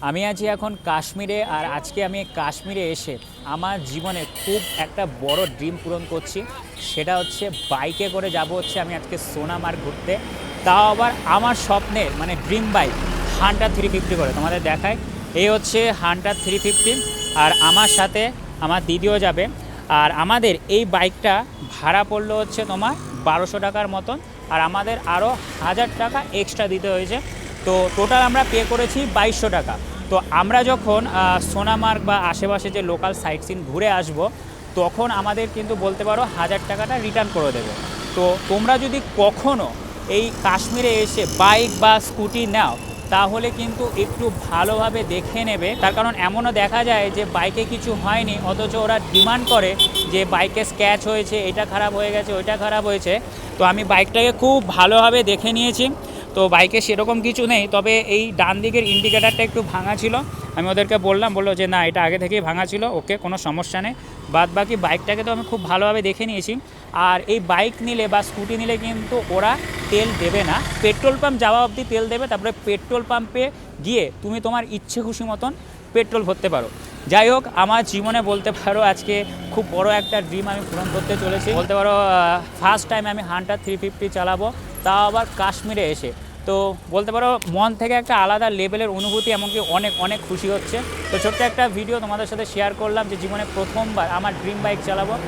আমি আছি এখন কাশ্মীরে, আর আজকে আমি কাশ্মীরে এসে আমার জীবনে খুব একটা বড় ড্রিম পূরণ করছি। সেটা হচ্ছে বাইকে করে যাব হচ্ছে আমি আজকে সোনামার্গ ঘুরতে। তাও আবার আমার স্বপ্নের মানে ড্রিম বাইক হান্টার 350 করে তোমাদের দেখায়। এই হচ্ছে হান্টার 350, আর আমার সাথে আমার দিদিও যাবে। আর আমাদের এই বাইকটা ভাড়া পড়লো হচ্ছে তোমার 1200 টাকার মতন, আর আমাদের আরও 1000 টাকা এক্সট্রা দিতে হয়েছে। তো টোটাল আমরা পে করেছি 2200 টাকা। তো আমরা যখন সোনামার্গ বা আশেপাশে যে লোকাল সাইট সিন ঘুরে আসব, তখন আমাদের কিন্তু বলতে পারো 1000 টাকাটা রিটার্ন করে দেবে। তো তোমরা যদি কখনও এই কাশ্মীরে এসে বাইক বা স্কুটি নাও, তাহলে কিন্তু একটু ভালোভাবে দেখে নেবে। তার কারণ এমনও দেখা যায় যে বাইকে কিছু হয়নি, অথচ ওরা ডিমান্ড করে যে বাইকে স্ক্র্যাচ হয়েছে, এটা খারাপ হয়ে গেছে, ওইটা খারাপ হয়েছে। তো আমি বাইকটাকে খুব ভালোভাবে দেখে নিয়েছি। তো বাইকে সেরকম কিছু নেই, তবে এই ডান দিকের ইন্ডিকেটারটা একটু ভাঙা ছিল। আমি ওদেরকে বললো যে না, এটা আগে থেকেই ভাঙা ছিল, ওকে কোনো সমস্যা নেই। বাদ বাকি বাইকটাকে তো আমি খুব ভালোভাবে দেখে নিয়েছি। আর এই বাইক নিলে বা স্কুটি নিলে কিন্তু ওরা তেল দেবে না, পেট্রোল পাম্প যাওয়া অবধি তেল দেবে, তারপরে পেট্রোল পাম্পে গিয়ে তুমি তোমার ইচ্ছে খুশি মতন পেট্রোল ভরতে পারো। যাই হোক, আমার জীবনে বলতে পারো আজকে খুব বড় একটা ড্রিম আমি পূরণ করতে চলেছি। বলতে পারো ফার্স্ট টাইম আমি হান্টার 350 চালাবো, তাও আবার কাশ্মীরে এসে। তো বলতে পারো মন থেকে একটা আলাদা লেভেলের অনুভূতি, এমনকি অনেক অনেক খুশি হচ্ছে। তো ছোট্ট একটা ভিডিও তোমাদের সাথে শেয়ার করলাম যে জীবনে প্রথমবার আমার ড্রিম বাইক চালাবো।